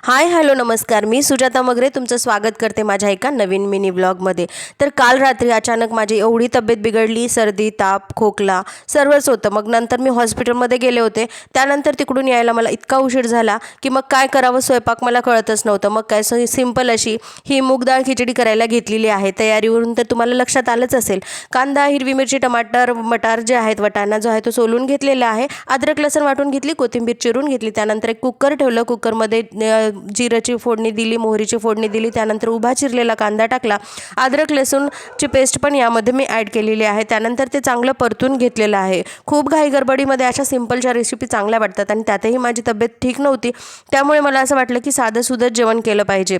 Hi hello नमस्कार, मी सुजाता मगरे तुमचं स्वागत करते माझ्या एका नवीन मिनी व्लॉगमध्ये। तर काल रात्री अचानक माझी एवढी तब्येत बिघडली, सर्दी ताप खोकला सर्वच होतं। मग नंतर मी हॉस्पिटलमध्ये गेले होते। त्यानंतर तिकडून यायला मला इतका उशीर झाला की मग काय करावं स्वयंपाक मला कळतच नव्हतं। मग काय सिंपल अशी ही मूग डाळ खिचडी करायला घेतलेली आहे। तयारीवरून तर तुम्हाला लक्षात आलंच असेल। कांदा हिरवी मिरची टमाटर मटार जे आहेत वटाणा जो आहे तो सोलून घेतलेला आहे। अद्रक लसूण वाटून घेतली, कोथिंबीर चिरून घेतली। त्यानंतर एक कुकर ठेवलं, कुकरमध्ये जिऱ्याची फोडणी दिली, मोहरीची फोडणी दिली। त्यानंतर उभा चिरलेला कांदा टाकला, अद्रक लसूणची पेस्ट पण यामध्ये मी ॲड केलेली आहे। त्यानंतर ते चांगलं परतून घेतलेलं आहे। खूप घाई गडबडीमध्ये अशा सिंपलच्या रेसिपी चांगल्या वाटतात आणि त्यातही माझी तब्येत ठीक नव्हती, त्यामुळे मला असं वाटलं की साधं सुधं जेवण केलं पाहिजे।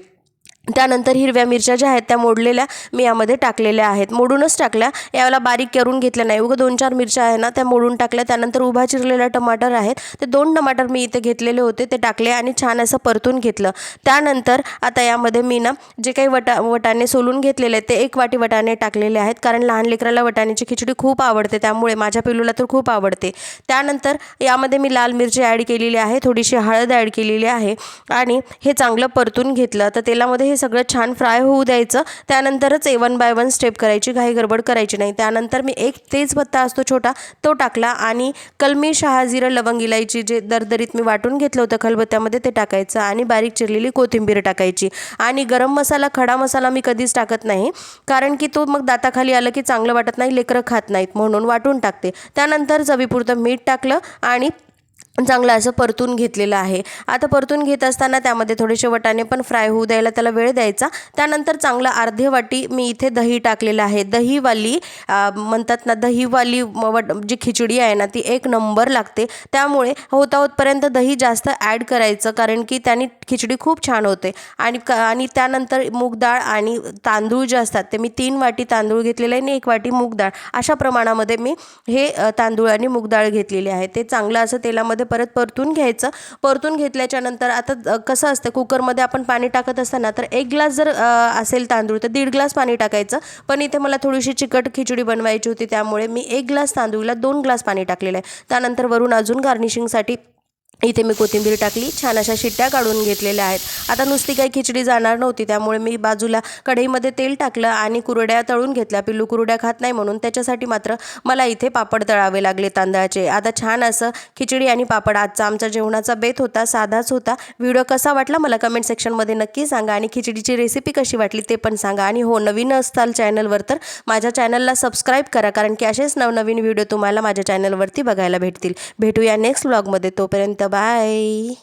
त्यानंतर हिरव्या मिरच्या ज्या आहेत त्या मोडलेल्या मी यामध्ये टाकलेल्या आहेत, मोडूनच टाकल्या, याला बारीक करून घेतलं नाही। उगा 2-4 मिरच्या आहे ना त्या मोडून टाकल्या। त्यानंतर उभा चिरलेला टमाटर आहेत, ते 2 टमाटर मी इथे घेतलेले होते ते टाकले आणि छान असं परतून घेतलं। त्यानंतर आता यामध्ये मी ना जे काही वटाणे सोलून घेतलेले आहेत ते 1 वाटी वटाणे टाकलेले आहेत, कारण लहान लेकराला वटाण्याची खिचडी खूप आवडते, त्यामुळे माझ्या पिल्लूला तर खूप आवडते। त्यानंतर यामध्ये मी लाल मिरची ॲड केलेली आहे, थोडीशी हळद ॲड केलेली आहे आणि हे चांगलं परतून घेतलं। तर तेलामध्ये हे सगळं छान फ्राय होऊ द्यायचं। त्यानंतरच 1 बाय 1 स्टेप करायची, घाई गडबड करायची नाही। त्यानंतर मी एक तेजपत्ता असतो छोटा तो टाकला आणि कलमी शहाजिरं लवंग इलायची जे दरदरीत मी वाटून घेतलं होतं खलबत्त्यामध्ये ते टाकायचं आणि बारीक चिरलेली कोथिंबीर टाकायची। आणि गरम मसाला खडा मसाला मी कधीच टाकत नाही, कारण की तो मग दाताखाली आलं की चांगलं वाटत नाही, लेकरं खात नाहीत, म्हणून वाटून टाकते। त्यानंतर चवीपुरतं मीठ टाकलं आणि चांगलं असं परतून घेतलेलं आहे। आता परतून घेत असताना त्यामध्ये थोडेसे वटाणे पण फ्राय होऊ द्यायला त्याला वेळ द्यायचा। त्यानंतर चांगलं अर्धी वाटी मी इथे दही टाकलेलं आहे। दहीवाली म्हणतात ना, दहीवाली जी खिचडी आहे ना ती 1 नंबर लागते, त्यामुळे होतपर्यंत दही जास्त ॲड करायचं, कारण की त्याने खिचडी खूप छान होते। आणि त्यानंतर मूग डाळ आणि तांदूळ जे असतात ते मी 3 वाटी तांदूळ घेतलेले आहे आणि 1 वाटी मूग डाळ, अशा प्रमाणामध्ये मी हे तांदूळ आणि मूग डाळ घेतलेली आहे। ते चांगलं असं तेलामध्ये परत परतून घ्यायचं। परतून घेतल्याच्या नंतर आता कसं असतं, कुकरमध्ये आपण पाणी टाकत असताना तर 1 ग्लास जर असेल तांदूळ तर 1.5 ग्लास पाणी टाकायचं, पण इथे मला थोडीशी चिकट खिचडी बनवायची होती, त्यामुळे मी 1 ग्लास तांदूळला 2 ग्लास पाणी टाकलेलं आहे। त्यानंतर वरून अजून गार्निशिंगसाठी इथे मी कोथिंबीर टाकली, छान अशा शिट्ट्या काढून घेतलेल्या आहेत। आता नुसती काही खिचडी जाणार नव्हती, त्यामुळे मी बाजूला कढईमध्ये तेल टाकलं आणि कुरड्या तळून घेतल्या। पिल्लू कुरड्या खात नाही, म्हणून त्याच्यासाठी मात्र मला इथे पापड तळावे लागले तांदळाचे। आता छान असं खिचडी आणि पापड आजचा आमचा जेवणाचा बेत होता, साधाच होता। व्हिडिओ कसा वाटला मला कमेंट सेक्शनमध्ये नक्की सांगा आणि खिचडीची रेसिपी कशी वाटली ते पण सांगा। आणि हो, नवीन असताल चॅनलवर तर माझ्या चॅनलला सबस्क्राईब करा, कारण की असेच नवनवीन व्हिडिओ तुम्हाला माझ्या चॅनलवरती बघायला भेटतील। भेटूया नेक्स्ट व्लॉगमध्ये, तोपर्यंत बाय।